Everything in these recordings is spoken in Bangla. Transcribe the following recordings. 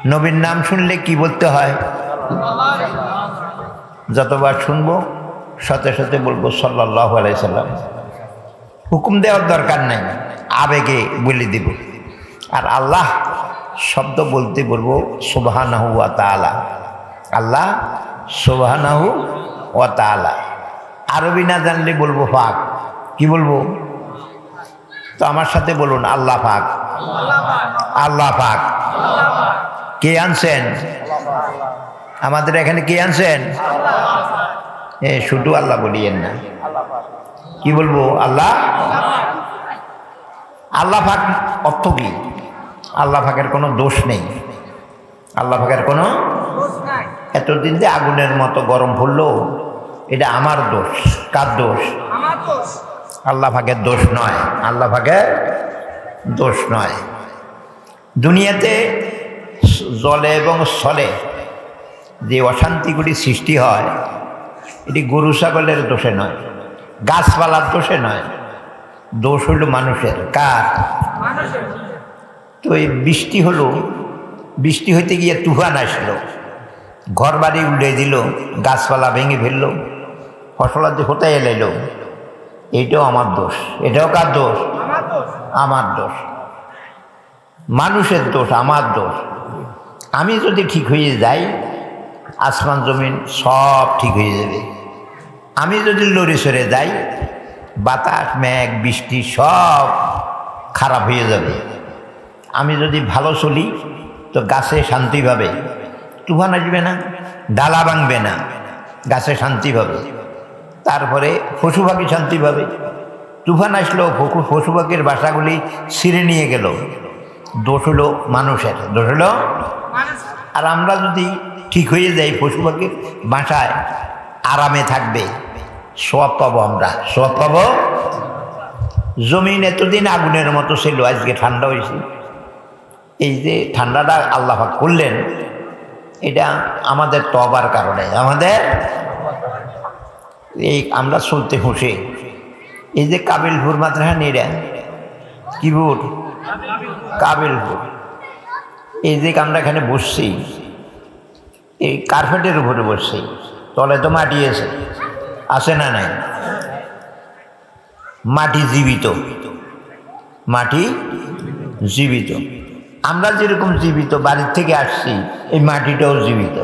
নবীর নাম শুনলে কি বলতে হয়? যতবার শুনবো সাথে সাথে বলবো সাল্লাল্লাহু আলাইহি সাল্লাম। হুকুম দেওয়ার দরকার নাই, আবেগে বলে দিব। আর আল্লাহ শব্দ বলতে বলবো সুবহানাহু ওয়া তাআলা। আল্লাহ সুবহানাহু ওয়া তাআলা। আরবি না জানলে বলবো পাক। কি বলবো? তো আমার সাথে বলুন আল্লাহ পাক। আল্লাহ পাক। কে আনছেন? আমাদের এখানে কে আনছেন? শুধু আল্লাহ বলিয়েন না, কি বলবো? আল্লাহ। আল্লাহ পাক অর্থ কি? আল্লাহ পাকের কোনো দোষ নেই। আল্লাহ পাকের কোনো এতদিন যে আগুনের মতো গরম পড়লো, এটা আমার দোষ। কার দোষ? আল্লাহ পাকের দোষ নয়। আল্লাহ পাকের দোষ নয়। দুনিয়াতে জলে এবং স্থলে যে অশান্তিগুলি সৃষ্টি হয়, এটি গরু ছাগলের দোষে নয়, গাছপালার দোষে নয়, দোষ হইল মানুষের। কার? তো এই বৃষ্টি হলো, বৃষ্টি হইতে গিয়ে তুফান আসলো, ঘর বাড়ি উড়ে দিল, গাছপালা ভেঙে ফেললো, ফসলাদি হতাই এলাইল, এইটাও আমার দোষ। এটাও কার দোষ? আমার দোষ। মানুষের দোষ, আমার দোষ। আমি যদি ঠিক হয়ে যাই, আসমান জমিন সব ঠিক হয়ে যাবে। আমি যদি লড়ে সরে যাই, বাতাস মেঘ বৃষ্টি সব খারাপ হয়ে যাবে। আমি যদি ভালো চলি তো গাছে শান্তি পাবে, তুফান আসবে না, ডালা ভাঙবে না, গাছে শান্তি পাবে। তারপরে পশু পাখি শান্তি পাবে। তুফান আসলো, পশু পাখির বাসাগুলি ছিঁড়ে নিয়ে গেল, দোষ হলো মানুষের। দোষ হলো। আর আমরা যদি ঠিক হয়ে যাই, পশু পাখির বাসায় আরামে থাকবে, সওয়াব পাবো। আমরা সওয়াব পাবো। জমিন এতদিন আগুনের মতো ছিল, আজকে ঠান্ডা হয়েছে। এই যে ঠান্ডাটা আল্লাহ পাক করলেন, এটা আমাদের তওবার কারণে। আমাদের এই আমরা চলতে খুশি। এই যে কাবিলপুর মাদ্রাসা নিরা, কি বুট? কাবিলপুর। এই যে আমরা এখানে বসছি, এই কার্পেটের উপরে বসছি, তলে তো মাটি আছে না নাই? মাটি জীবিত, মাটি জীবিত। আমরা যেরকম জীবিত, বাড়ির থেকে আসছি, এই মাটিটাও জীবিত।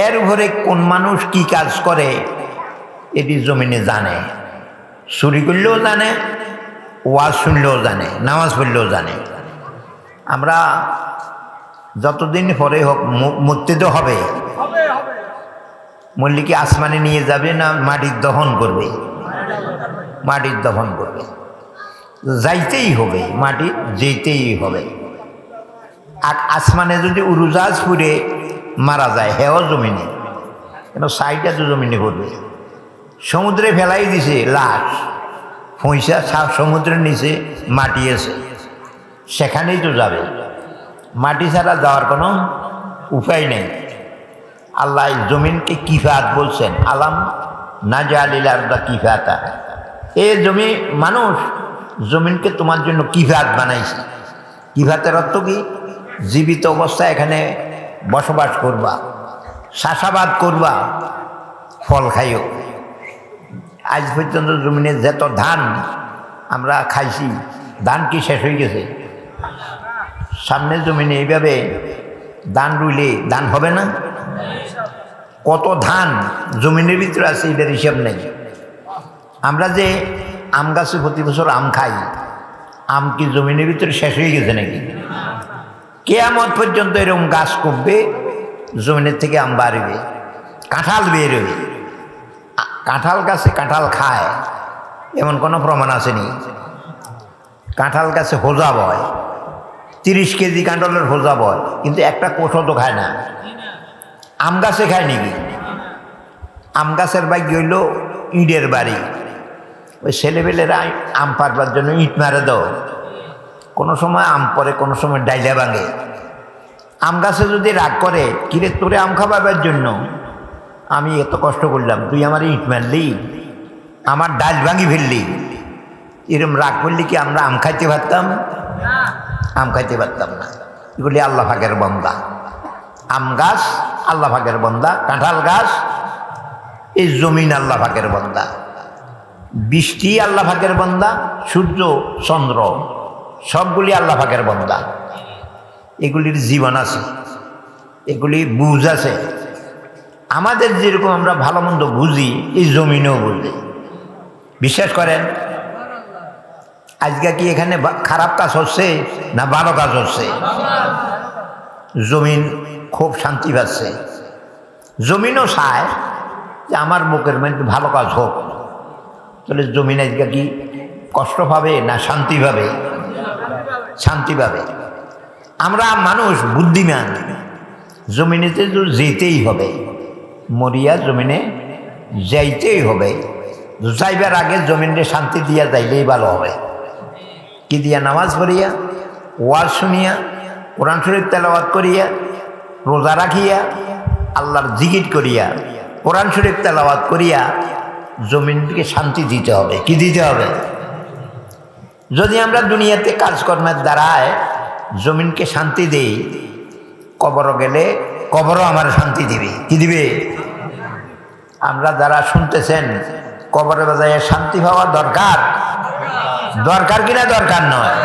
এর উপরে কোন মানুষ কি কাজ করে এটি জমিনে জানে। চুরি করলেও জানে, ওয়াজ শুনলেও জানে, নামাজ পড়লেও জানে। আমরা যতদিন পরে হোক মরতে তো হবে। মরলে কি আসমানে নিয়ে যাবে না মাটির দহন করবে? মাটির দহন করবে। যাইতেই হবে, মাটি যেতেই হবে। আর আসমানে যদি উড়োজাহাজ পুড়ে মারা যায়, হেও জমিনে, কেন সাইডটা তো জমিনে পড়বে। সমুদ্রে ফেলাই দিছে লাশ, পয়সা সমুদ্রের নিচে মাটি আছে, সেখানেই তো যাবে। মাটি ছাড়া যাওয়ার কোনো উপায় নেই। আল্লাহ জমিনকে কিফাত বলছেন, আলাম নাজালিল আরদা কিফাতা। এ জমি মানুষ, জমিনকে তোমার জন্য কিফাত বানাইছে। কিফাতের অর্থ কি? জীবিত অবস্থায় এখানে বসবাস করবা, চাষাবাদ করবা, ফল খাইও। আজ পর্যন্ত জমিনে যত ধান আমরা খাইছি, ধান কি শেষ হয়ে গেছে? সামনে জমিনে এইভাবে ধান রুইলে ধান হবে না? কত ধান জমিনের ভিতরে আছে, এটার হিসাব নেই। আমরা যে আম গাছে প্রতি বছর আম খাই, আম কি জমিনের ভিতরে শেষ হয়ে গেছে নাকি? কিয়ামত পর্যন্ত এরকম গাছ করবে, জমিনের থেকে আম বাড়বে, কাঁঠাল বের হবে। কাঁঠাল গাছে কাঁঠাল খায় এমন কোনো প্রমাণ আসেনি। কাঁঠাল গাছে হোজা বয়, 30 কেজি কাঁঠালের হোজা বয়, কিন্তু একটা কোষও তো খায় না। আম গাছে খায় নাকি? আম গাছের ভাগ্য হইল ইটের বাড়ি। ওই ছেলেবেলেরা আম পারবার জন্য ইট মারে দাও, কোনো সময় আম পরে, কোনো সময় ডাইলা ভাঙে। আম গাছে যদি রাগ করে, কিরে তোরে আম খাবার জন্য আমি এত কষ্ট করলাম, তুই আমার ইট মারলি, আমার ডাল ভাঙি ফেললি, এরম রাগ করলি কি আমরা আম খাইতে পারতাম? আম খাইতে পারতাম না। এগুলি আল্লাহ পাকের বান্দা। আম গাছ আল্লাহ পাকের বান্দা, কাঁঠাল গাছ, এই জমিন আল্লাহ পাকের বান্দা, বৃষ্টি আল্লাহ পাকের বান্দা, সূর্য চন্দ্র সবগুলি আল্লাহ পাকের বান্দা। এগুলির জীবন আছে, এগুলি বুঝ আছে। আমাদের যেরকম আমরা ভালো মন্দ বুঝি, এই জমিনেও বুঝি। বিশ্বাস করেন? আজকে কি এখানে খারাপ কাজ হচ্ছে না ভালো কাজ হচ্ছে? জমিন খুব শান্তি পাচ্ছে। জমিনও চায় যে আমার বুকের মধ্যে ভালো কাজ হোক। তাহলে জমিন আজকে কি কষ্ট পাবে না শান্তি পাবে? শান্তি পাবে। আমরা মানুষ বুদ্ধিমান, জমিনেতে তো যেতেই হবে, মরিয়া জমিনে যাইতেই হবে। যাইবার আগে জমিনে শান্তি দিয়া যাইলেই ভালো হবে। কি দিয়া? নামাজ পড়িয়া, ওয়াজ শুনিয়া, কোরআন শরীফ তেলাওয়াত করিয়া, রোজা রাখিয়া, আল্লাহর জিকির করিয়া, কোরআন শরীফ তেলাওয়াত করিয়া জমিনকে শান্তি দিতে হবে। কি দিতে হবে? যদি আমরা দুনিয়াতে কাজকর্মের দ্বারায় জমিনকে শান্তি দেই, কবর গেলে কবরও আমার শান্তি দিবে। কি দিবে? আমরা যারা শুনতেছেন, কবরে বাজায় শান্তি পাওয়া দরকার, দরকার কিনা দরকার নয়?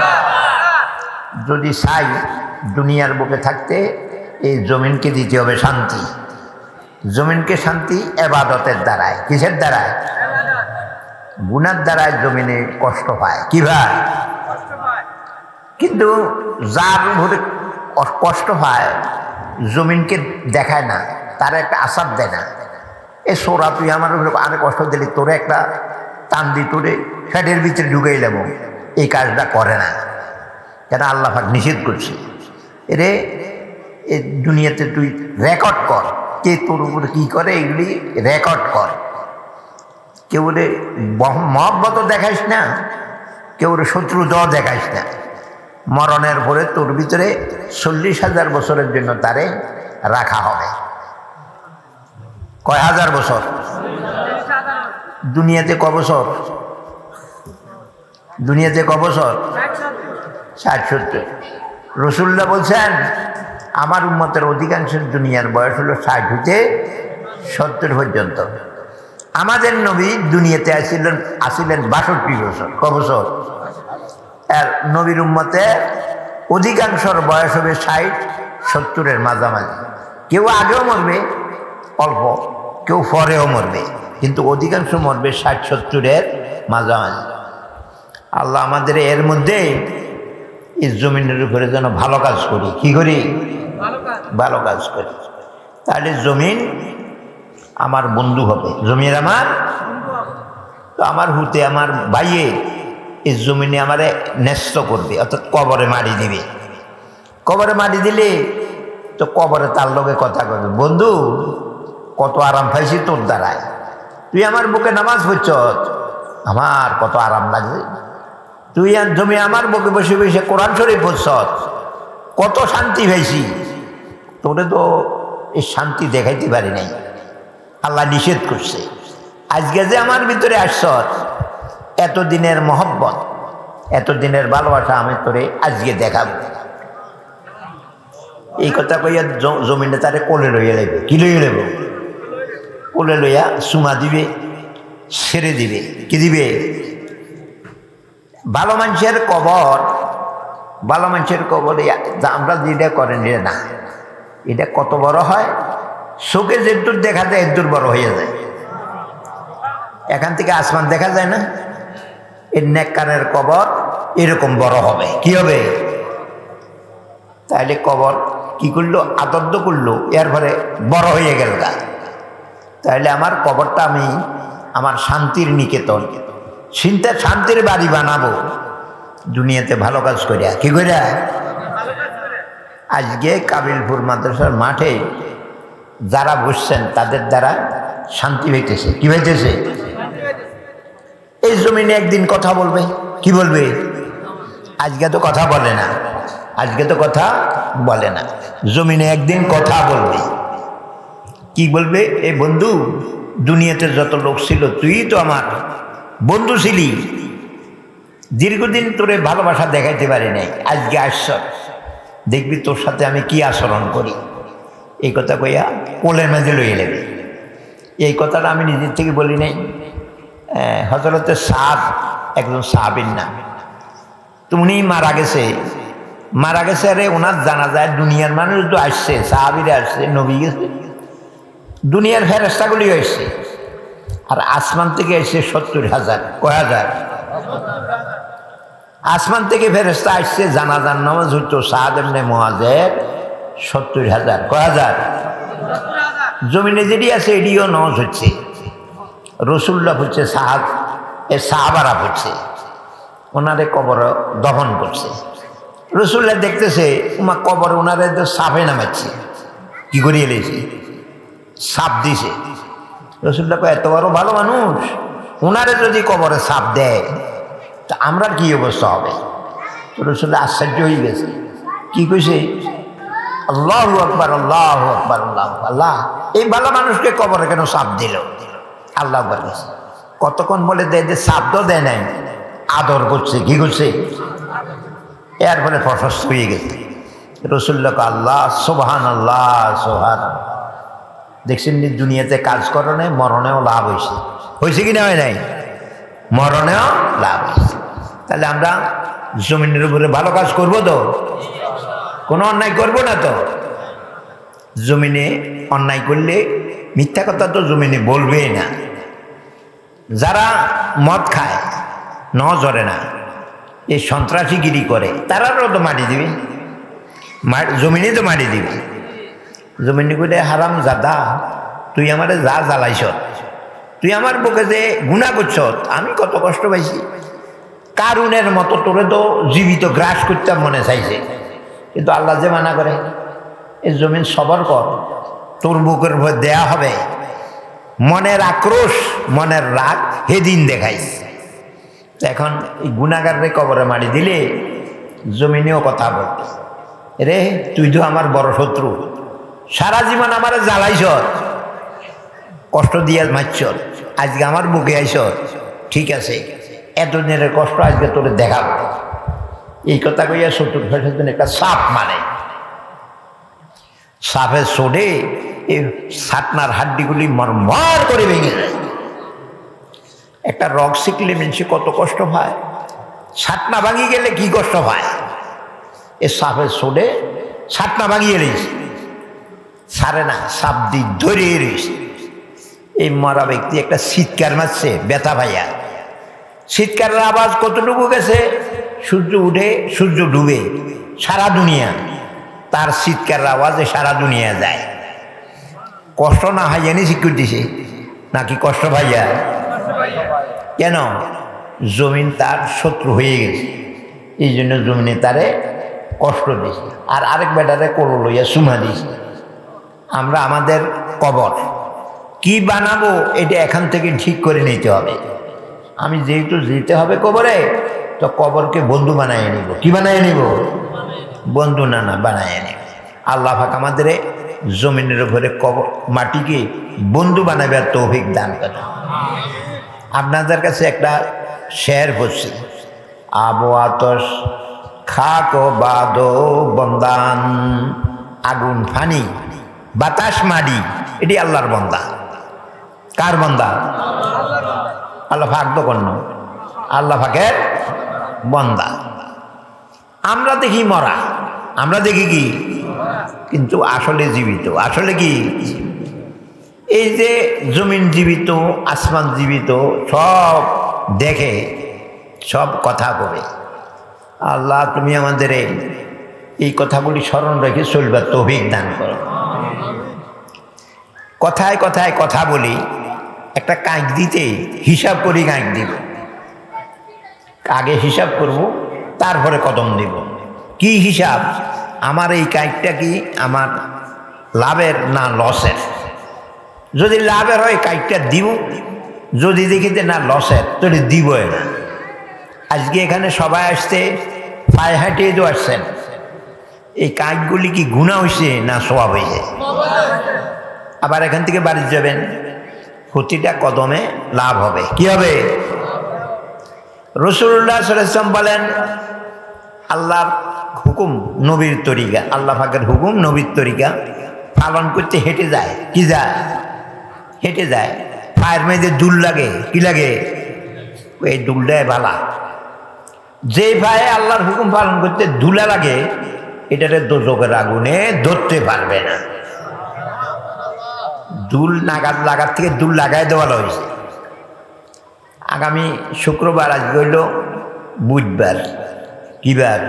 যদি চাই দুনিয়ার বুকে থাকতে, এই জমিনকে দিতে হবে শান্তি। জমিনকে শান্তি এবাদতের দ্বারায়। কিসের দ্বারায়? গুনার দ্বারায় জমিনে কষ্ট পায়। কি ভাই? কিন্তু যার উপরে কষ্ট পায় জমিনকে দেখায় না, তার একটা আশার দেয় না। এ সোরা, তুই আমার উপরে আরে কষ্ট দিলি, তোরে একটা টান দি, তোরে ফ্যাটের ভিতরে ঢুকাই দেবো, এই কাজটা করে না। কেন? আল্লাহ পাক নিষেধ করছে। এরে এই দুনিয়াতে তুই রেকর্ড কর, কে তোর উপরে কী করে, এগুলি রেকর্ড কর। কেউ রে মহব্বতও দেখাইস না, কেউ রে শত্রুতাও দেখাইস না। মরণের পরে তোর ভিতরে 40,000 বছরের জন্য তারে রাখা হবে। কয় হাজার বছর? দুনিয়াতে ক বছর? দুনিয়াতে ক বছর? 60-70। রসুল্লাহ বলছেন আমার উম্মতের অধিকাংশের দুনিয়ার বয়স হলো 60 হইতে 70 পর্যন্ত। আমাদের নবী দুনিয়াতে আসিলেন 62 বছর। ক বছর? আর নবীর উম্মতে অধিকাংশর বয়স হবে 60-70-এর মাঝামাঝি। কেউ আগেও মরবে অল্প, কেউ পরেও মরবে, কিন্তু অধিকাংশ মরবে 60-70-এর মাঝামাঝি। আল্লাহ আমাদের এর মধ্যে এই জমিনের উপরে যেন ভালো কাজ করি। কি করি? ভালো কাজ করি। তাহলে জমিন আমার বন্ধু হবে। জমির আমার তো আমার হুতে আমার ভাইয়ে এই জমিনে আমারে ন্যস্ত করবে, অর্থাৎ কবরে মারি দিবে। কবরে মারি দিলে তো কবরে তার লগে কথা কবে, বন্ধু কত আরাম পাইছি তোর দ্বারায়, তুই আমার বুকে নামাজ পড়ছ, আমার কত আরাম লাগছে। তুই জমি আমার বুকে বসে বসে কোরআন শরীফ পড়ছ, কত শান্তি পাইছি। তোরে তো এই শান্তি দেখাইতে পারি নাই, আল্লাহ নিষেধ করছে। আজকে যে আমার ভিতরে আসছ, এতদিনের মহব্বত, এতদিনের ভালোবাসা আমি তোরে আজকে দেখাবো। এই কথা কইয়া জমিনে তারে কোলে লইয়া লাগবে। কি লইয়া লাগবে? কোলে লইয়া চুমা দিবে, ছেড়ে দিবে। কি দিবে? ভালো মানুষের কবর, ভালো মানুষের কবরে আমরা যেটা করেন যে না, এটা কত বড় হয়, চোখে যেদূর দেখা যায় এদূর বড় হয়ে যায়। এখান থেকে আসমান দেখা যায় না? এর নেককারের কবর এরকম বড় হবে। কি হবে? তাহলে কবর কি করলো? আদর্দ করলো, এরপরে বড় হয়ে গেল গা। তাহলে আমার কবরটা আমি আমার শান্তির নিকেতন, শান্তির বাড়ি বানাবো দুনিয়াতে ভালো কাজ করিয়া। কি করিয়া? আজকে কাবিলপুর মাদ্রাসার মাঠে যারা বসছেন তাদের দ্বারা শান্তি হইতেছে। কি হইতেছে? এই জমিনে একদিন কথা বলবে। কি বলবে? আজকে তো কথা বলে না, আজকে তো কথা বলে না, জমিনে একদিন কথা বলবে। কি বলবে? এ বন্ধু, দুনিয়াতে যত লোক ছিল তুই তো আমার বন্ধু ছিলি, দীর্ঘদিন তোরে ভালোবাসা দেখাইতে পারি নাই, আজকে আসছ, দেখবি তোর সাথে আমি কি আচরণ করি। এই কথা কইয়া কোলের মাঝে লইয়ে নেবে। এই কথাটা আমি নিজের থেকে বলি নাই, হযরতে সাদ একজন সাহাবীর নাম। তো উনি মারা গেছে আরে ওনার জানা যায় দুনিয়ার মানুষ তো আসছে, সাহাবীরা আসছে, নবী গেছে, দুনিয়ার ফেরেশতাগুলি আসছে, আর আসমান থেকে এসে 70,000 কয় হাজার আসমান থেকে ফেরেশতা আসছে, জানাজার নামাজ হতো সাদ ইবনে মুআযের 70,000 কয় হাজার, জমিনে যেটি আছে এটিও নামাজ হচ্ছে, রসুল্লাহ হচ্ছে সাহাব, এ সাহাবারা হচ্ছে, ওনারে কবর দফন করছে। রসুল্লাহ দেখতেছে উমা কবর ওনারে সাপে নামাচ্ছে, কি করিয়ে এলেছে, সাপ দিছে। রসুল্লাহ এত বড় ভালো মানুষ, ওনারে যদি কবরে সাপ দেয় তা আমরা কি অবস্থা হবে। রসুল্লাহ আশ্চর্য হয়ে গেছে, কি কইছে, আল্লাহু আকবার আল্লাহু আকবার আল্লাহু আল্লাহ, এই ভালো মানুষকে কবরে কেন সাপ দিল। আল্লাহ আকবার গেছে, কতক্ষণ বলে দেয় যে সাপ তো দেয় নাই, আদর করছে, কি করছে, এরপরে প্রশস্ত হয়ে গেছে। রসুল্লাহকে আল্লাহ সুবহানাল্লাহ সুবহানাল্লাহ। দেখছেন দুনিয়াতে কাজ করনে মরণেও লাভ হয়েছে কি না হয় নাই, মরণেও লাভ হয়েছে। তাহলে আমরা জমিনের উপরে ভালো কাজ করব তো, কোনো অন্যায় করব না তো। জমিনে অন্যায় করলে মিথ্যা কথা তো জমিনে বলবেই না। যারা মদ খায় নজরে না, এই সন্ত্রাসীগিরি করে, তারাও তো মাটি দিবে, জমিনে তো মাটি দিবে। জমিনে করে হারাম জাদা, তুই আমারে যা জ্বালাইছ, তুই আমার বুকে যে গুনাহ করছ, আমি কত কষ্ট পাইছি। কারুনের মতো তোরে তো জীবিত গ্রাস করতে মনে চাইছে, কিন্তু আল্লাহ যে মানা করে, এই জমিন সবর কর, তোর বুকের উপর দেয়া হবে। মনের আক্রোশ, মনের রাগ হেদিন দেখাইস। এখন এই গুনাহগারে কবরে মারি দিলে জমিনেও কথা বলবে, রে তুই তো আমার বড় শত্রু, সারা জীবন আমার জ্বালাইছ, কষ্ট দিয়ে মারছ, আজকে আমার বুকে আইস, ঠিক আছে এতদিনের কষ্ট আজকে তোরে দেখাবো। এই কথা কইয়া 70 জন একটা সাপ মানে, সাপের সোডে এই ছাতনার হাড্ডিগুলি মরমর করে ভেঙে যায়। একটা রগ শিখলে মানুষ কত কষ্ট হয়, ছাতনা ভাঙি গেলে কি কষ্ট হয়। এ সাপের সোডে ছাতনা ভাঙিয়ে রয়েছে, ছাড়ে না, সাপ দি ধরে রয়েছে। এই মরা ব্যক্তি একটা চিৎকার মারছে ব্যথা ভাইয়া, চিৎকারের আওয়াজ কতটুকু গেছে, সূর্য উঠে সূর্য ডুবে, সারা দুনিয়া তার চিৎকারের আওয়াজে সারা দুনিয়া যায়। কষ্ট না হয় জানি শিক্ষা দিছে নাকি কষ্ট ভাইয়া, কেন জমিন তার শত্রু হয়ে গেছে, এই জন্য জমিনে তারে কষ্ট দিছে। আর আরেক বেটারে কোল লইয়া সুমা দিছে। আমরা আমাদের কবর কি বানাবো এটা এখান থেকে ঠিক করে নিতে হবে। আমি যেহেতু যেতে হবে কবরে, তো কবরকে বন্ধু বানায় নিব। কি বানায় নিব, বন্ধু না বানায় নিব। আল্লাহ পাক আমাদের জমিনের উপরে কবর মাটিকে বন্ধু বানাবার তৌফিক দান করে। আপনাদের কাছে একটা শের পড়ছি, আবো আতস খাক বাদো বন্দান, আগুন ফানি বাতাস মাটি, এটি আল্লাহর বন্দা। কার বন্দা, আল্লাহ পাক তো কন্য, আল্লাহ পাকের বন্দা। আমরা দেখি মরা, আমরা দেখি কি, কিন্তু আসলে জীবিত। আসলে কি, এই যে জমিন জীবিত, আসমান জীবিত, সব দেখে, সব কথা বলে। আল্লাহ তুমি আমাদের এই কথাগুলি স্মরণ রেখে চলবার তৌফিক দান করো। কথায় কথায় কথা বলি, একটা কাঁক দিতে হিসাব করি, কাঁক দিব, আগে হিসাব করব, তারপরে কদম দিব। কি হিসাব, আমার এই কাঁকটা কি আমার লাভের না লসের। যদি লাভের হয় কাঁকটা দিব, যদি দেখিতে না লসের তাহলে দিব না। আজকে এখানে সবাই আসতে পায়ে হাঁটিয়ে তো আসছেন, এই কাঁকগুলি কি গুনাহ হয়েছে না সওয়াব হয়েছে। আবার এখান থেকে বাড়ি যাবেন, প্রতিটা কদমে লাভ হবে। কি হবে, রাসূলুল্লাহ সাল্লাল্লাহু আলাইহি ওয়াসাল্লাম বলেন, আল্লাহর হুকুম নবীর তরিকা, আল্লাহ পাকের হুকুম নবীর তরিকা পালন করতে হেঁটে যায়। কি যায়? হেঁটে যায়। পায়ের মেয়েদের দুল লাগে, কি লাগে? এই দুলটায় বালা। যে পায়ে আল্লাহর হুকুম পালন করতে ধুলা লাগে, এটাতে দোজখের আগুনে ধরতে পারবে না। দুল নাগাদ লাগার থেকে দুল লাগাই দেওয়া হয়েছে। আগামী শুক্রবার, আজকে হইল বুধবার, কি বার?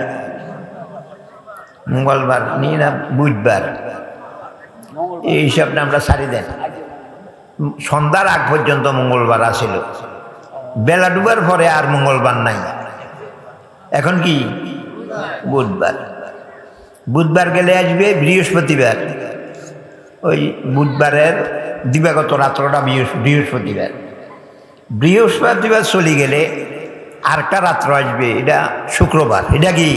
মঙ্গলবার নিয়ে না বুধবার, এই হিসাবটা আমরা ছাড়ি দেন। সন্ধ্যার আগ পর্যন্ত মঙ্গলবার আসিল, বেলা ডুবার পরে আর মঙ্গলবার নাই। এখন কি? বুধবার। বুধবার গেলে আসবে বৃহস্পতিবার। ওই বুধবারের দিবাগত রাত্রটা বৃহস্পতিবার। বৃহস্পতিবার চলে গেলে আরেকটা রাত্র আসবে, এটা শুক্রবার। এটা কি?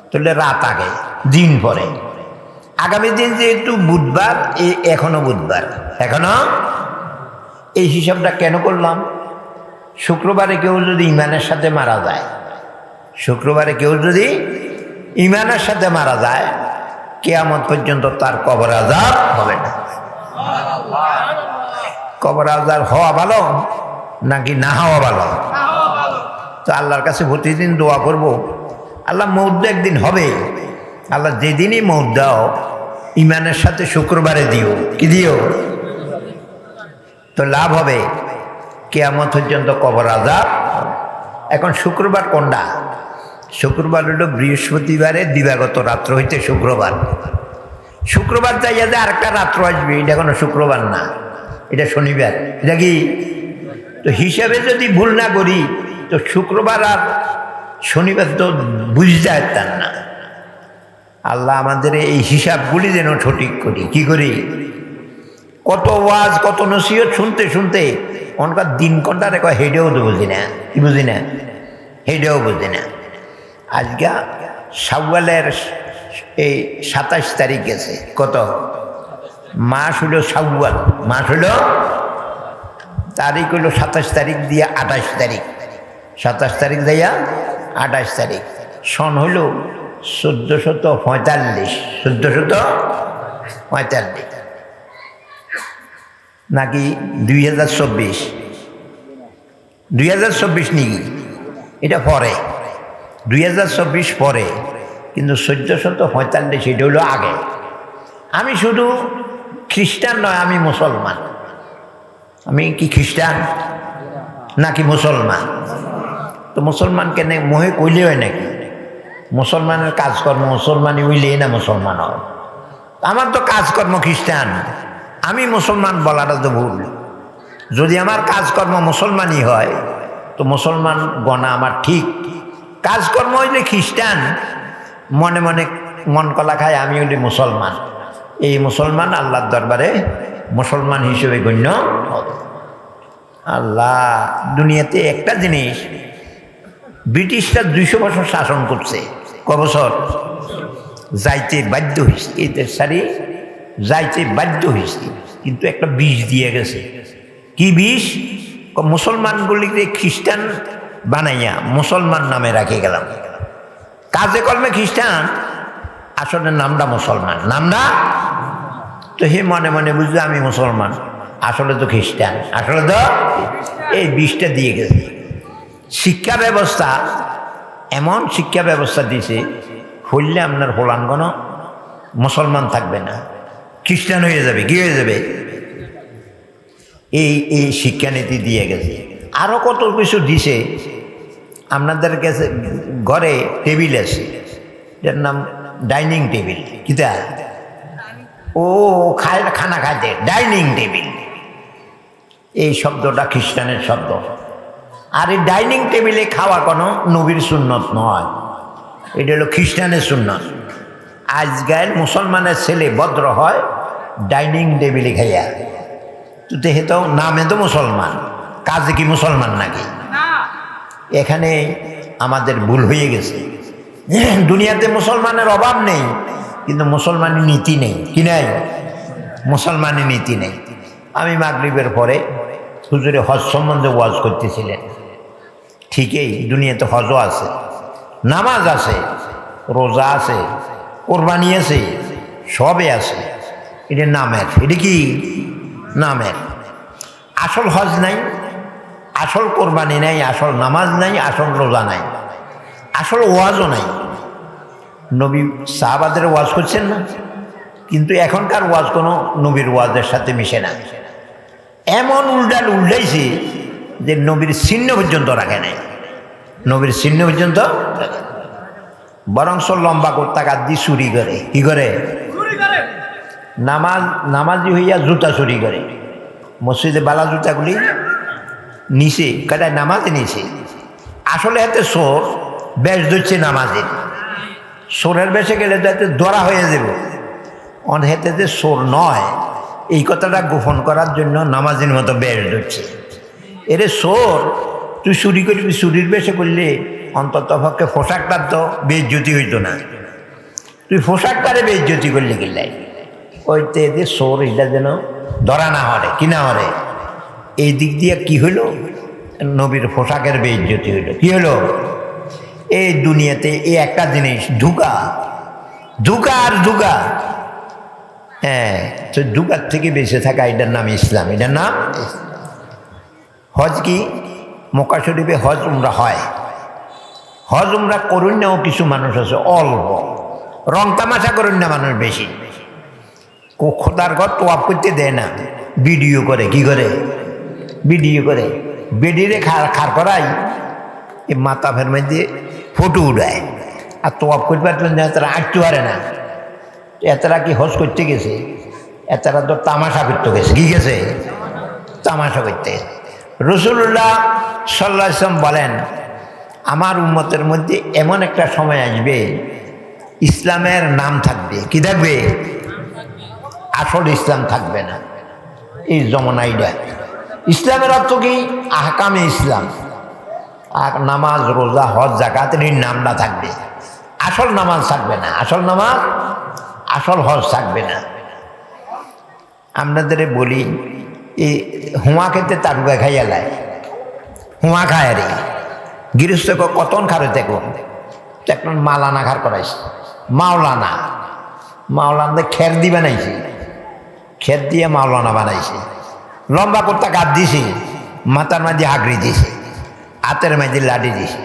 তাহলে রাত আগে, দিন পরে। আগামী দিন যেহেতু বুধবার, এখনো বুধবার, এখনো। এই হিসাবটা কেন করলাম? শুক্রবারে কেউ যদি ইমানের সাথে মারা যায়, শুক্রবারে কেউ যদি ইমানের সাথে মারা যায়, কিয়ামত পর্যন্ত তার কবর আযাব হবে না। কবর আযাব হওয়া ভালো নাকি না হওয়া ভালো? তো আল্লাহর কাছে প্রতিদিন দোয়া করব, আল্লাহ মউত একদিন হবে। আল্লাহ যেদিনই মউত দাও, ইমানের সাথে শুক্রবারে দিও। কি দিও? তো লাভ হবে, কিয়ামত পর্যন্ত কবর আযাব। এখন শুক্রবার কোনটা? শুক্রবার হলো বৃহস্পতিবারে দিবাগত রাত্র হইতে শুক্রবার। শুক্রবার যাইয়া যে আরেকটা রাত্র আসবে, এটা কোনো শুক্রবার না, এটা শনিবার। এটা কি? তো হিসাবে যদি ভুল না করি, তো শুক্রবার আর শনিবার তো বুঝতে পারতাম না। আল্লাহ আমাদের এই হিসাবগুলি যেন সঠিক করি। কি করি? কত ওয়াজ, কত নসিহত শুনতে শুনতে অনকার দিন কোনটা রেখা হেডেও তো বুঝি না। কি বুঝি না? হেডেও বুঝি না। আজকে শাওয়ালের এই 27 তারিখ গেছে। কত? মাস হইল শাওয়াল, মাস হইল, তারিখ হইল 27 তারিখ দিয়ে 28 তারিখ, 27 তারিখ দিয়া 28 তারিখ। সন হইল 1445, 1445 নাকি 2024? 2024 নাকি? এটা পরে, 2024 পরে, কিন্তু 1445 এটা হলো আগে। আমি শুধু খ্রিস্টান নয়, আমি মুসলমান। আমি কি খ্রিস্টান নাকি মুসলমান? তো মুসলমান কেন মোহে কইলে হয় নাকি? মুসলমানের কাজকর্ম মুসলমানি হইলেই না মুসলমান হয়। আমার তো কাজকর্ম খ্রিস্টান, আমি মুসলমান বলাটা তো ভুল। যদি আমার কাজকর্ম মুসলমানই হয়, তো মুসলমান গণা আমার ঠিক। কাজকর্ম হইলে খ্রিস্টান, মনে মনে মন কলা খায় আমি হইলে মুসলমান। এই মুসলমান আল্লাহর দরবারে মুসলমান হিসেবে গণ্য হবে। আল্লাহ দুনিয়াতে একটা জিনিস, ব্রিটিশরা 200 বছর শাসন করছে। ক বছর? যাইতে বাধ্য হয়েছে, এই দেশ সারি যাইতে বাধ্য হয়েছে, কিন্তু একটা বিষ দিয়ে গেছে। কি বিষ? মুসলমানগুলিকে খ্রিস্টান বানাইয়া মুসলমান নামে রাখে গেলাম। কাজে কর্মে খ্রিস্টান, আসলে নামটা মুসলমান। নামটা তো হে মনে মনে বুঝলো আমি মুসলমান, আসলে তো খ্রিস্টান, আসলে তো এই বিষটা দিয়ে গেছে। শিক্ষা ব্যবস্থা এমন শিক্ষা ব্যবস্থা দিয়েছে, হইলে আপনার হোলাঙ্গন মুসলমান থাকবে না, খ্রিস্টান হয়ে যাবে। কি হয়ে যাবে? এই শিক্ষানীতি দিয়ে গেছে। আরও কত কিছু দিছে। আপনাদের কাছে ঘরে টেবিল আছে, এটার নাম ডাইনিং টেবিল। কিতা? ও খানা খাইতে ডাইনিং টেবিল, এই শব্দটা খ্রিস্টানের শব্দ। আর এই ডাইনিং টেবিলে খাওয়া কোনো নবীর সুন্নত নয়, এটা হলো খ্রিস্টানের সুন্নত। আজকাল মুসলমানের ছেলে ভদ্র হয় ডাইনিং টেবিলে খাইয়া, তো দেহে তো নামে তো মুসলমান, কাজে কি মুসলমান নাকি? এখানে আমাদের ভুল হয়ে গেছে। দুনিয়াতে মুসলমানের অভাব নেই, কিন্তু মুসলমানি নীতি নেই। কি নাই? মুসলমানি নীতি নেই। আমি মাগরিবের পরে হুজুরে হজ সম্বন্ধে ওয়াজ করতেছিলেন। ঠিকই, দুনিয়াতে হজও আছে, নামাজ আছে, রোজা আছে, কোরবানি আছে, সবে আছে। এটা নামের, এটা কি নামের। আসল হজ নাই, আসল কোরবানি নাই, আসল নামাজ নাই, আসল রোজা নাই, আসল ওয়াজও নাই। নবী সাহাবাদের ওয়াজ করছেন না, কিন্তু এখনকার ওয়াজ কোনো নবীর ওয়াজের সাথে মিশে না। এমন উল্টাইছে যে নবীর চিহ্ন পর্যন্ত রাখে নাই, নবীর চিহ্ন পর্যন্ত বরংস লম্বা কোত্তাকার দিয়ে চুরি করে। কি করে? নামাজি হইয়া জুতা চুরি করে। মসজিদে বালা জুতাগুলি নিচে কাটায় নামাজে নিচে। আসলে এতে চোর বেশ ধরছে নামাজের। চোরের বেশে গেলে তো এতে ধরা হয়ে যাব। হেতে যে চোর নয় এই কথাটা গোপন করার জন্য নামাজের মতো বেশ ধরছে। এরে চোর, তুই চুরি করবি, চুরির বেশে করলে অন্তত পক্ষে পোশাকটার তো বেইজ্জতি হইতো না। তুই পোশাকটারে বেইজ্জতি করলে কিনলাই ওইতে যে চোর এটা যেন ধরা না হরে, কি না হরে। এই দিক দিয়ে কি হইল? নবীর পোশাকের বেইজ্জতি হইল। কি হলো? এই দুনিয়াতে এই একটা জিনিস, ধোঁকা, ধোঁকা আর ধোঁকা। হ্যাঁ, তো ধোঁকার থেকে বেঁচে থাকা, এটার নাম ইসলাম। এটার নাম হজ। কি মক্কা শরীফে হজ উমরা হয়। হজ উমরা করুন নাও কিছু মানুষ আছে, অল্প রং তামাশা করুন না মানুষ বেশি। খোদার ঘর তোয়াপ করতে দেয় না, ভিডিও করে। কি করে? ভিডিও করে। বেডিরে খার করাই এই মাথা ফের মধ্যে ফটো উঠায়, আর তোয়াপ করবার জন্য তারা আঁকতে পারে না। এতরা কি হজ করতে গেছে? এতরা তো তামাশা করতে গেছে। কি গেছে? তামাশা করতে। রাসূলুল্লাহ সাল্লাল্লাহু আলাইহি ওয়াসাল্লাম বলেন, আমার উম্মতের মধ্যে এমন একটা সময় আসবে ইসলামের নাম থাকবে। কি থাকবে? আসল ইসলাম থাকবে না। এই জমানাইটা ইসলামের অর্থ কি? আহকামে ইসলাম, নামাজ, রোজা, হজ, যাকাত, এর নামটা থাকবে। আসল নামাজ থাকবে না, আসল নামাজ, আসল হজ থাকবে না। আপনাদের বলি, এই হুয়া খেতে তারুগা খাইয়া লাই, হুয়া খায় রে গৃহস্থ কতন খারে দেখো এখন মালানা খার করাইছে। মাওলানা, মাওলানা খের দি বানাইছে, খের দিয়ে মাওলানা বানাইছে। লম্বা করতে গাছ দিছে, মাথার মাঝে হাগড়ি দিছে, হাতের মাঝে লাঠি দিছে।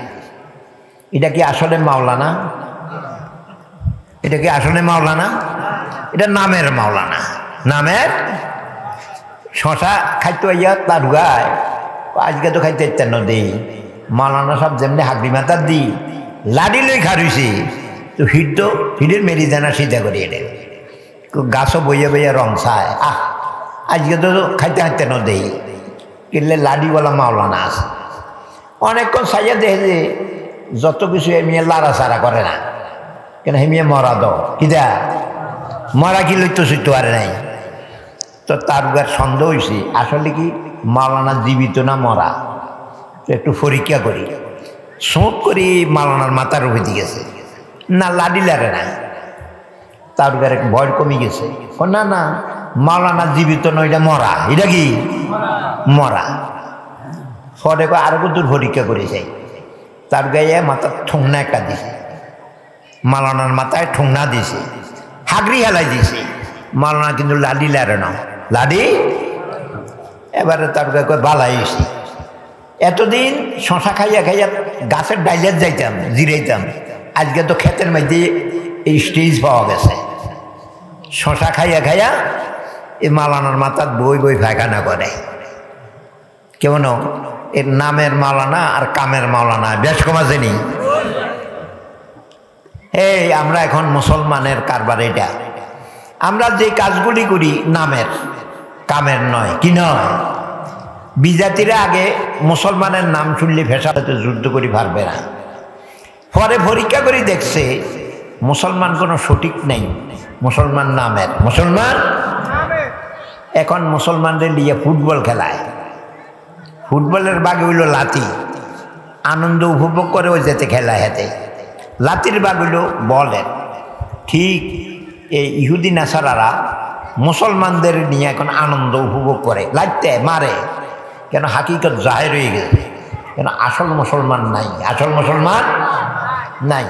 এটা কি আসলে মাওলানা? এটা কি আসলে মাওলানা? এটা নামের মাওলানা, নামের। শশা খাইতে আইয়া তার গায় আজকে তো খাইতে ইত্যান্ন দেই। মাওলানা সব যেমনি হাগড়ি মাথার দি লাঠি লই খারুইছে, তো হিটের মেরি দানা সিধা করি। এটা গাছও বইয়া বইয়া রং চায়। আজকে তো খাইতে খাইতে ন দেই, কিনলে লাডিওয়ালা মাওলানা আছে। অনেকক্ষণ সাইয়া দেখে যে যত কিছু এমিয়ে লাড়া চাড়া করে না, কেন হেমিয়ে মরা দ কিদা মরা কি লইতো সইতে পারে নাই। তো তার গার সন্দেহ হয়েছে আসলে কি মাওলানা জীবিত না মরা। তো একটু পরীক্ষা করি, সোঁত করি মাওলানার মাথার উপরে দিয়ে গেছে না, লাডি লাড়ে না। তার গার ভয় কমে গেছে। না না, মাওলানা জীবিত নয়, এটা মরা। এটা কি মরা? পরে আরো দূর পরীক্ষা করে যাই, তার গায়ে মাথার ঠোংনা একটা দিছে, মাওলানার মাথায় ঠোংনা দিছে, হাগড়ি হেলাই দিছে। মাওলানা কিন্তু লাডি লাড়ে না, লাডি। এবারে তার গায়ে বালাই হয়েছে। এতদিন শশা খাইয়া খাইয়া গাছের ডাইলের যাইতাম, জিরাইতাম। আজকে তো ক্ষেতের মধ্যে এই স্টেজ পাওয়া গেছে। শশা খাইয়া খাইয়া এই মাওলানার মাথার বই বই ফায়খানা করে। কেমন এর নামের মাওলানা আর কামের মাওলানা বেশ কম আসেনি। এই আমরা এখন মুসলমানের কারবার। এটা আমরা যে কাজগুলি করি নামের, কামের নয়। কি নয়? বিজাতিরা আগে মুসলমানের নাম শুনলে ফেসাতে যুদ্ধ করি পারবে না। পরে পরীক্ষা করে দেখছে মুসলমান কোনো সঠিক নেই, মুসলমান নামের। মুসলমান এখন মুসলমানদের নিয়ে ফুটবল খেলায়, ফুটবলের বাগে হইল লাতি, আনন্দ উপভোগ করে ওই যেতে খেলায় হাতে। লাতির বাগ হইল বলের। ঠিক এই ইহুদি নাসারারা মুসলমানদের নিয়ে এখন আনন্দ উপভোগ করে, লাইতে মারে। কেন? হাকিকত জাহের হয়ে গেছে। কেন? আসল মুসলমান নাই, আসল মুসলমান নাই।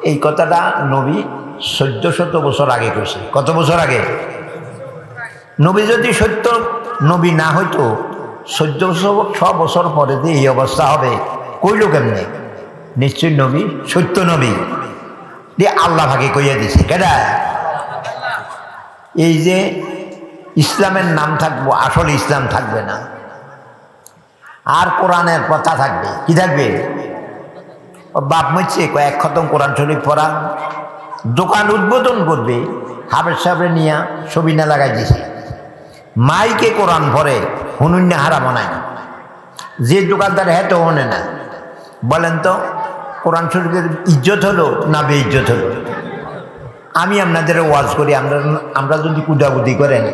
এই কথাটা নবী 1400 বছর আগে কইছে। কত বছর আগে? নবী যদি সত্য নবী না হইতো 1400 বছর পরে যে এই অবস্থা হবে কইল কেমনে? নিশ্চয় নবী সত্য নবী দিয়ে আল্লাহ ভাগে কইয়া দিছে। কেডা? এই যে ইসলামের নাম থাকবো, আসলে ইসলাম থাকবে না, আর কোরআনের কথা থাকবে। কি থাকবে? বাপ মরছে কয়েক খতম কোরআন শরীফ পড়া, দোকান উদ্বোধন করবে, হাবের সাহেব নিয়ে সবিনা লাগাই দিছে, মাইকে কোরআন পড়ে, হুনুন্য হারাম নাই। যে দোকানদার হেঁটো হনে না, বলেন তো কোরআন শরীফের ইজ্জত হলো না বে ইজ্জত হলো? আমি আপনাদের ওয়াজ করি, আমরা যদি কুদাকুদি করেন,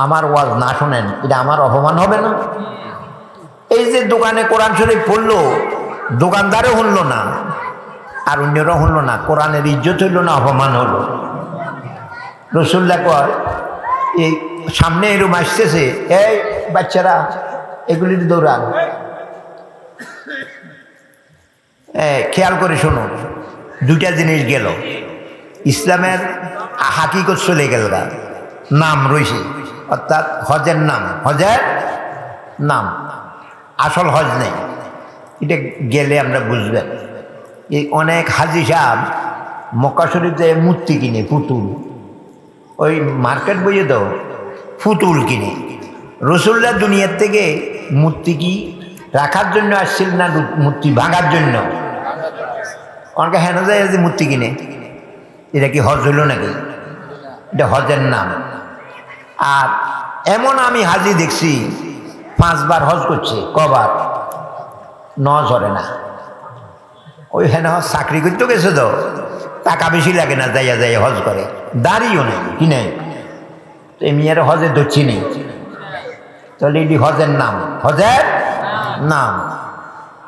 আমার ওয়াজ না শোনেন, এটা আমার অপমান হবে না? এই যে দোকানে কোরআন শরীফ পড়লো, দোকানদারও শুনলো না আর অন্যরাও শুনলো না, কোরআনের ইজ্জত হইল না অপমান হলো? রসুল্লাহ কয় এই সামনে এরম আসতেছে, এই বাচ্চারা এগুলির দৌড়ান, খেয়াল করে শুনুন। দুইটা জিনিস গেল, ইসলামের হাকিকত চলে গেল, নাম রয়েছে, অর্থাৎ হজের নাম, হজের নাম, আসল হজ নেই। এটা গেলে আমরা বুঝবেন। এই অনেক হাজি সাহেব মক্কা শরীফে মূর্তি কিনে, পুতুল, ওই মার্কেট বইয়ে তো পুতুল কিনে। রসুল্লাহ দুনিয়ার থেকে মূর্তি কি রাখার জন্য আসছিল না মূর্তি ভাঙার জন্য? অনেকে হেন যায় যে মূর্তি কিনে, এটা কি হজ হইল নাকি? এটা হজের নাম। আর এমন আমি হাজি দেখছি 5 বার হজ করছে, কবার? 9 ঝরে না। ওই হেন চাকরি করতে গেছে তো, টাকা বেশি লাগে না, যাইয়া যাইয়া হজ করে, দাঁড়িয়েও নেই, কি নেই, তো এমনি আর হজে ধরছি নেই। তাহলে এটি হজের নাম, হজের নাম।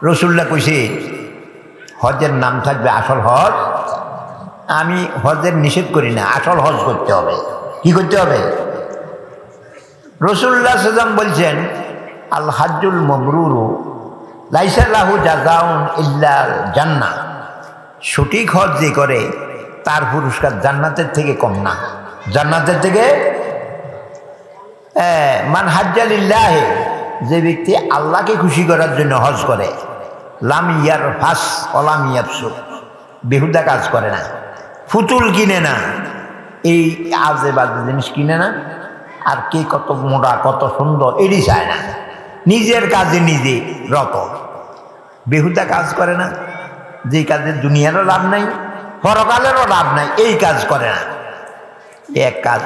রসুল্লাহ কইছে হজের নাম থাকবে, আসল হজ। আমি হজের নিষেধ করি না, আসল হজ করতে হবে। কি করতে হবে? রসুল্লাহ সাল্লাম বলছেন আল হাজ্জুল মাবরুরু লাইসা লাহু জাযাউন ইল্লাল জান্নাহ। সঠিক হজ যে করে তার পুরস্কার জান্নাতের থেকে কম না, জান্নাতের থেকে। মান হাজ্জা লিল্লাহি, যে ব্যক্তি আল্লাহকে খুশি করার জন্য হজ করে, লাম ইয়ারফাস ওয়ালাম ইয়াফসুক, বেহুদা কাজ করে না, ফুতুল কিনে না, এই আজে বাজে জিনিস কিনে না, আর কে কত মোটা কত সুন্দর এটি চায় না, নিজের কাজে নিজে রত, বেহুদা কাজ করে না, যেই কাজে দুনিয়ারও লাভ নাই পরকালেরও লাভ নাই, এই কাজ করে না। এক কাজ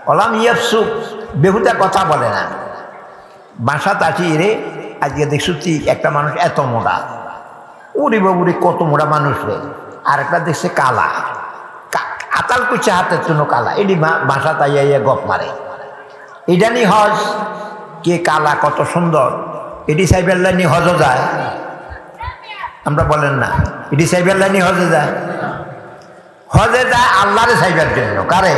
ওলাম ইয়াফসুক, বেহুদা কথা বলে না। বাসা তাছি রে আজকে দেখছি একটা মানুষ এত মোটা, উড়ি বাবুরি কত মোটা মানুষ রে, আর একটা দেখছে কালা, আতাল কুচে হাতের জন্য কালা, এটি বাসা তাইয়া গপ মারে। এটা নি হজ, কে কালা কত সুন্দর, এটি সাইবেল্লা নি হজও যায়? আমরা বলেন না এটি সাইবেল্লা নি হজে যায়? হজে যায় আল্লাহরে সাইবার জন্য। কারে?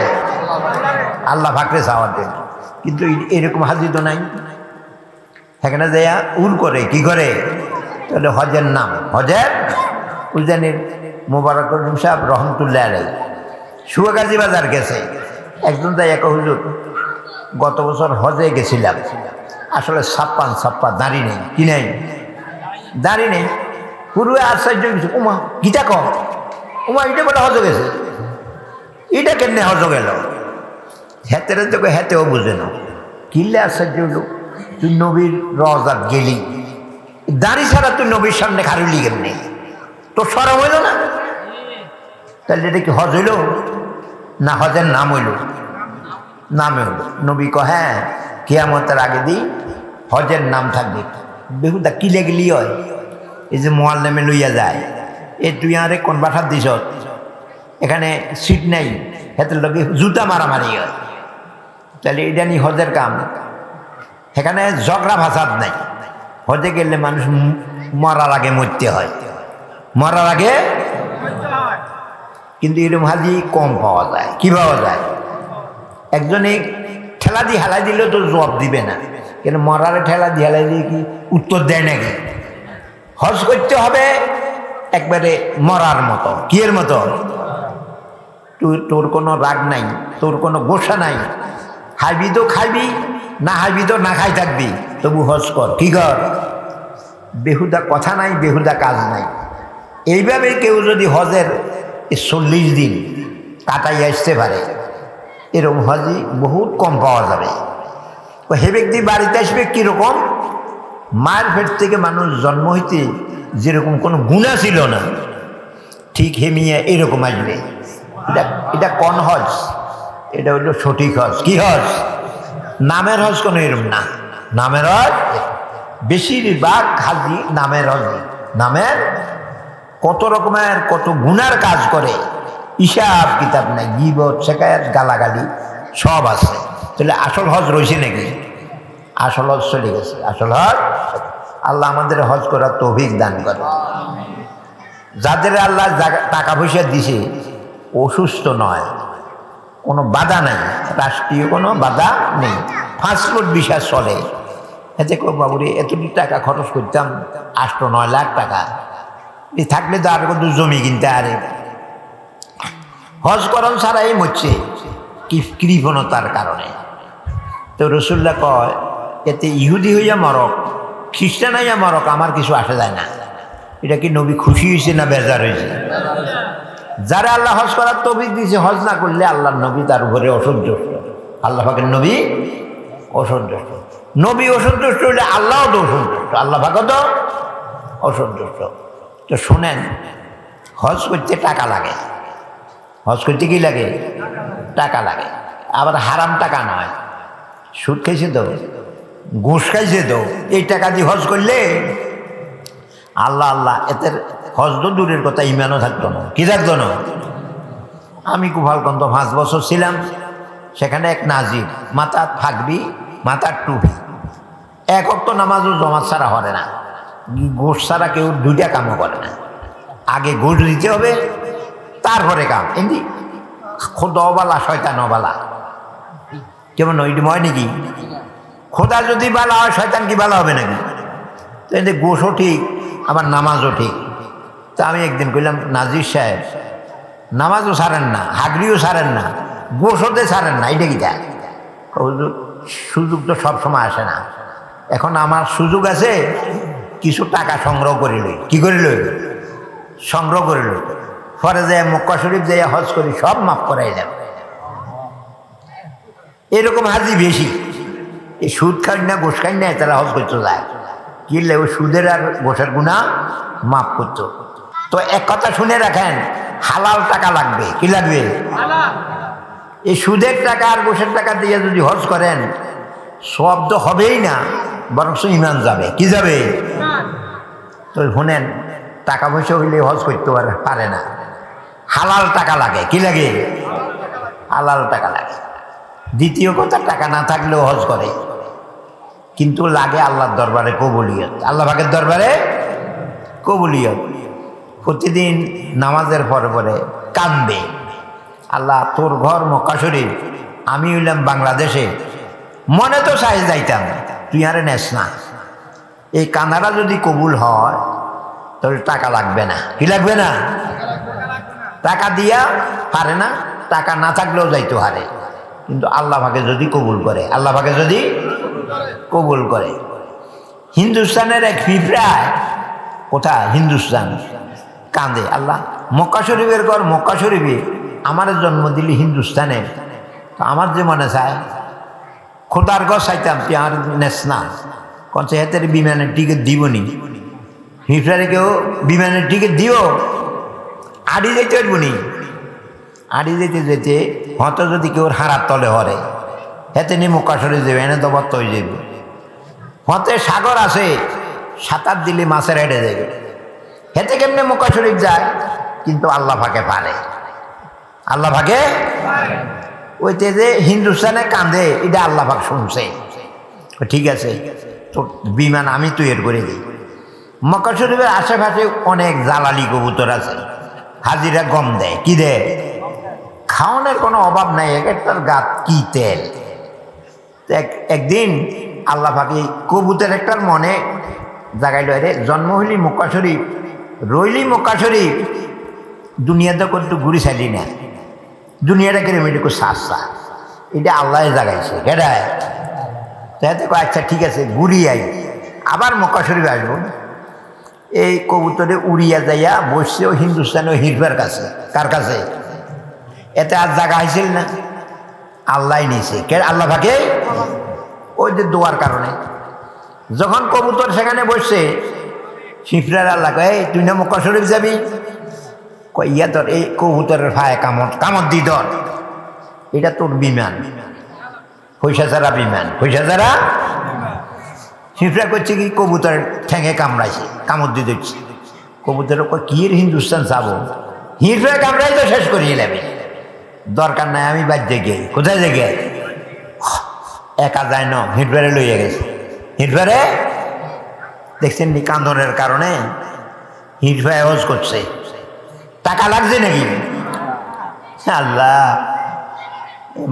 আল্লাহ ফাকরে চাওয়ার জন্য। কিন্তু এরকম হাজি তো নাই, সেখানে যাইয়া উল করে, কি করে? তাহলে হজের নাম, হজের উজানির মোবারক সাহেব রহমতুল্লাহ আলাই সুয়াগাজী বাজার গেছে, একজন যাই এক হুজুর গত বছর হজে গেছিলাম, আসলে ছাপ্পা দাঁড়ি নেই, কি নেই, দাঁড়ি নেই, পুরো আশ্চর্য কিছু, উমা গীতা কম, উমা এটা বলে হজ গেছে, এটা কেমনে হজ গেল? হেতের তোকে হেতেও বুঝে না, কিনলে আশ্চর্য হলো, তুই নবীর রওজাত গেলি, দাঁড়ি ছাড়া তুই নবীর সামনে খারুলি কেমনি, তোর সরম হইল না? তাহলে এটা কি হজ হইল না হজের নাম হইল? নামে হইল। নবী ক হ্যাঁ, কিয়ামতের আগে দিই হজের নাম থাকবে। বেহুদা কিলে গেলি হয়, এই যে মোয়াল নামে লইয়া যায়, এ তুই আরে কোন বাসার দিস, এখানে সিট নাই, হেতের লোকে জুতা মারামারি হয়, তাহলে এটা নি হজের কাম? এখানে ঝগড়া ফাসাদ নাই। হজে গেলে মানুষ মরার আগে মরতে হয়, মরার আগে। কিন্তু এরকম হাজি কম পাওয়া যায়। কি পাওয়া যায়? একজনে ঠেলা দিয়ে হেলাই দিলেও তো জবাব দিবে না, কিন্তু মরারে ঠেলা দিয়ে হেলাই দিয়ে কি উত্তর দেয় নাকি? হজ করতে হবে একবারে মরার মতো। কি এর মতো? তোর কোনো রাগ নাই, তোর কোনো গোসা নাই, খাইবি তো খাইবি, না খাইবি তো না খাই থাকবি, তবু হজ কর। কি কর? বেহুদা কথা নাই, বেহুদা কাজ নাই। এইভাবে কেউ যদি হজের 40 দিন কাটাই আসতে পারে, এরকম হজই বহুত কম পাওয়া যাবে। হে ব্যক্তি বাড়িতে আসবে কীরকম? মায়ের পেট থেকে মানুষ জন্ম হইতে যেরকম কোনো গুণা ছিল না, ঠিক হেমিয়া এরকম আসবে। এটা কোন হজ? এটা হইল সঠিক হজ। কি হজ? নামের হজ কোনো এরকম না। নামের হজ বেশিরভাগ হাজি নামের হজ। নামের কত রকমের কত গুনার কাজ করে, হিসাব কিতাব নাই, গীবত শেখায়ত গালাগালি সব আছে। তাহলে আসল হজ রয়েছে নাকি? আসল হজ চলে গেছে। আসল হজ, আল্লাহ আমাদের হজ করার তৌফিক দান করে। যাদের আল্লাহ টাকা পয়সা দিছে, অসুস্থ নয়, কোনো বাধা নাই, রাষ্ট্রীয় কোনো বাধা নেই, পাসপোর্ট ভিসা চলে। এতে বাবুরে এতটি টাকা খরচ করতাম, 8-9 লাখ টাকা থাকলে তো আর কত জমি কিনতে। আরে হজ করণ ছাড়াই মরছে কৃপণতার কারণে। তো রসুল্লাহ কয়, এতে ইহুদি হইয়া মরক, খ্রিস্টান হইয়া মরক, আমার কিছু আসে যায় না। এটা কি নবী খুশি হয়েছে না বেজার হয়েছে? যারা আল্লাহ হজ করার তৌফিক দিয়েছে, হজ না করলে আল্লাহর নবী তার উপরে অসন্তুষ্ট। আল্লাহ পাকের নবী অসন্তুষ্ট। নবী অসন্তুষ্ট হইলে আল্লাহও তো অসন্তুষ্ট, আল্লাহ পাকও তো অসন্তুষ্ট। তো শোনেন, হজ করতে টাকা লাগে। হজ করতে কি লাগে? টাকা লাগে। আবার হারাম টাকা নয়। সুদ খাইছে তো, ঘুষ খাইছে তো, এই টাকা দিয়ে হজ করলে আল্লাহ আল্লাহ, এতে হজ তো দূরের কথা, ইমানও থাকতো না। কি থাকতো না? আমি কুফালগঞ্জ 5 বছর ছিলাম, সেখানে এক নাজির, মাথার থাকবি, মাথার টুপি, এক ওয়াক্ত নামাজও জমাত ছাড়া হবে না, ঘুষ ছাড়া কেউ 2টা কামও করে না। আগে ঘুষ দিতে হবে, তারপরে কাম। এমনি খোদাওয়ালা শয়তানওয়ালা কেমন ওই হয় নাকি? খোদা যদি বালা হয়, শয়তান কি বালা হবে নাকি? তো এতে ঘুষও ঠিক, আবার নামাজও ঠিক। তা আমি একদিন কইলাম, নাজির সাহেব, নামাজও ছাড়েন না, হাগরিও ছাড়েন না, গোসতে ছাড়েন না, এটা কি দেয়? সুযোগ তো সবসময় আসে না। এখন আমার সুযোগ আছে, কিছু টাকা সংগ্রহ করে লই। কি করে লই? সংগ্রহ করে লই, পরে যে মক্কা শরীফ যে হজ করি সব মাফ করাই যাবে। এরকম হাজি বেশি। এই সুদ খাই না, গোস খাই না, তারা হজ করতে যায়, কিনলে ওই সুদের আর গোসের গুণা মাফ করত। তো এক কথা শুনে রাখেন, হালাল টাকা লাগবে। কি লাগবে? এই সুদের টাকা আর গোসের টাকা দিয়ে যদি হজ করেন, সব তো হবেই না, বরং ইমান যাবে। কি যাবে? তো শোনেন, টাকা পয়সা হইলে হজ করতে পারে না, হালাল টাকা লাগে। কি লাগে? হালাল টাকা লাগে। দ্বিতীয় কথা, টাকা না থাকলেও হজ করে, কিন্তু লাগে আল্লাহর দরবারে কবুলিয়ত, আল্লাহ পাকের দরবারে কবুলিয়ত। প্রতিদিন নামাজের পরে পরে কাঁদবে, আল্লাহ তোর ঘর মক্কা শরীফ, আমি হইলাম বাংলাদেশে, মনে তো চাই যাইতাম, তুই আরে নেস না। এই কান্দাটা যদি কবুল হয়, তাহলে টাকা লাগবে না। কি লাগবে না? টাকা দিয়া পারে না, টাকা না থাকলেও যাইতে হারে, কিন্তু আল্লাহ পাকে যদি কবুল করে, আল্লাহ পাকে যদি কবুল করে। হিন্দুস্তানের এক পিঁপড়ায়, কোথায়? হিন্দুস্তান, কাঁদে, আল্লাহ মক্কা শরীফের ঘর, মক্কা শরীফে আমার জন্ম দিলি হিন্দুস্তানে, তো আমার যে মনে চায় খোদার ঘর চাইতাম, তুই আর নেস না। কনসে হেতের বিমানের টিকিট দিবনি, পিঁপড়ারে কেউ বিমানের টিকিট দিও? আড়ি যেতে পারবনি। আড়ি যেতে যেতে হয়তো যদি কেউ হারার তলে হরে, হেতে নি মক্কা শরীফ যাবে, এনে তো বত্ত হয়ে যাবে। হতে সাগর আছে, সাঁতার দিলে মাছের হেঁটে যাবে, হেতে কেমনে মক্কা শরীফ যায়? কিন্তু আল্লাহ পাকে পারে, আল্লাহ পাকে। ওইতে যে হিন্দুস্তানে কাঁদে, এটা আল্লাহ পাক শুনছে। ঠিক আছে, তো বিমান আমি তৈরি করে দিই। মক্কা শরীফের আশেপাশে অনেক জালালি কবুতর আছে, হাজিরা গম দেয়। কি দেয়? খাওয়ানোর কোনো অভাব নাই, এক একটার গাত কি তেল। একদিন আল্লাহ পাকে কবুতর একটার মনে জাগাইল, রে জন্ম হইলি মক্কা শরীফ, রইলি মক্কা শরীফ দুনিয়াতে কিন্তু ঘুরি চাইলি না দুনিয়াটা কিরম এটা সাস্তা এটা আল্লাহ জাগাইছে কেডায় তাই আচ্ছা ঠিক আছে ঘুরি আই আবার মক্কা শরীফ আসবো এই কবুতরে উড়িয়া যাইয়া বসছেও হিন্দুস্তান ও হিরফার কাছে কার কাছে এতে আর জায়গা হয়েছিল না আল্লাহ নিয়েছে কে আল্লাহ ভাগে ওই যে দোয়ার কারণে যখন কবুতর সেখানে বসছে শিফরার আল্লাহ কয় তুই না মক্কা শরীফ যাবি কই ইয়া তোর এই কবুতরের ফায়ে কামড় দি ধর এটা তোর বিমান পয়সা ছাড়া বিমান পয়সা ছাড়া শিফরা করছে কি কবুতরের ঠ্যাঙে কামড়াইছে কামড় দিয়ে দিচ্ছে কবুতরের কি হিন্দুস্তান যাবো হিরফা কামড়াই তো শেষ করিয়ে নেবে দরকার নাই আমি বাড়িতে গিয়ে কোথায় যে একা যায় না হিরফারে লইয়া গেছে হিরফারে দেখছেন নি কান্দনের কারণে হিরফায় হজ করছে টাকা লাগছে নাকি আল্লাহ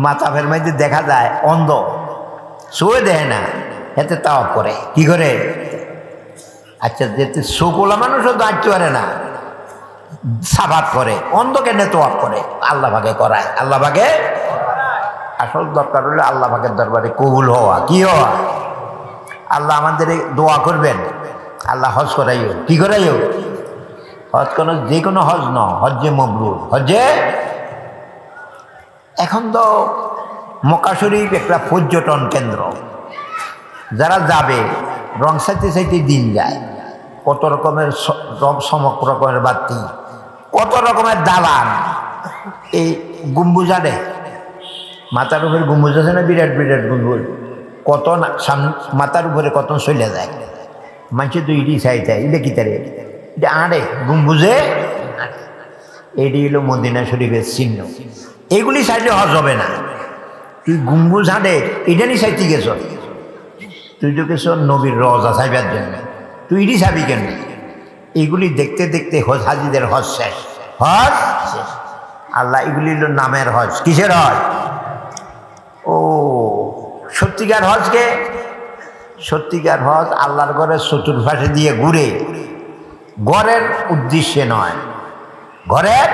মাথা ফের মাইতে দেখা যায় অন্ধ শুয়ে দেয় না এতে তাওয়াব করে কি করে আচ্ছা যেতে শোকলা মানুষও দাঁড়তে পারে না সাবাত করে অন্ধ কেনে তোয়াব করে আল্লাহ ভাগে করায় আল্লাহ ভাগে আসল দরকার হলে আল্লাহ ভাগের দরবারে কবুল হওয়া কি হওয়া আল্লাহ আমাদের দোয়া করবেন আল্লাহ হজ করাইও কি করাইও হজ কোনো যে কোনো হজ ন হজ্জে মবরুর হজ্জে এখন তো মক্কা শরীফ একটা পর্যটন কেন্দ্র যারা যাবে রং সাইতে সাইতে দিন যায় কত রকমের সমক রকমের বাতি কত রকমের দালান এই গম্বুজ আনে মাথার উপরে গম্বুজ আছে না বিরাট বিরাট গম্বুজ কত মাথার উপরে কত চলে যায় মানুষে তো ইডি চাইতে এটা কি তারে এটা আড়ে গম্বুজে এটি হলো মদিনা শরীফের চিহ্ন এইগুলি চাইলে হজ হবে না তুই গম্বুজ আঁড়ে এটা নিয়ে চাইতে গেছ তুই তো গেছ নবীর রজা চাইবার জন্য তুই ইডি চাবি কেন এইগুলি দেখতে দেখতে হজ হাজিদের হজ শেষ হজ শেষ আল্লাহ এগুলি হলো নামের হজ কিসের হজ ও সত্যিকার হজকে সত্যিকার হজ আল্লাহর ঘরের চতুর্পাশে দিয়ে ঘুরে ঘরের উদ্দেশ্যে নয় ঘরের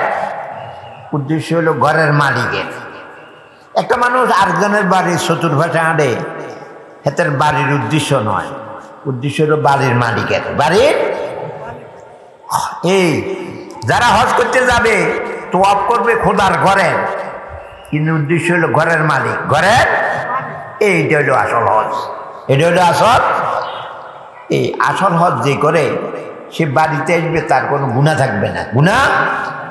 উদ্দেশ্য হলো ঘরের মালিকের একটা মানুষ আরেকজনের বাড়ির চতুর্পাশে আঁড়ে হেতের বাড়ির উদ্দেশ্য নয় উদ্দেশ্য হলো বাড়ির মালিকের বাড়ির এই যারা হজ করতে যাবে তোয়াব করবে খোদার ঘরের কিন্তু উদ্দেশ্য হলো ঘরের মালিক ঘরের এইটা হলো আসল হজ এটা হলো আসল এই আসল হজ যে করে সে বাড়িতে আসবে তার কোনো গুনাহ থাকবে না গুনাহ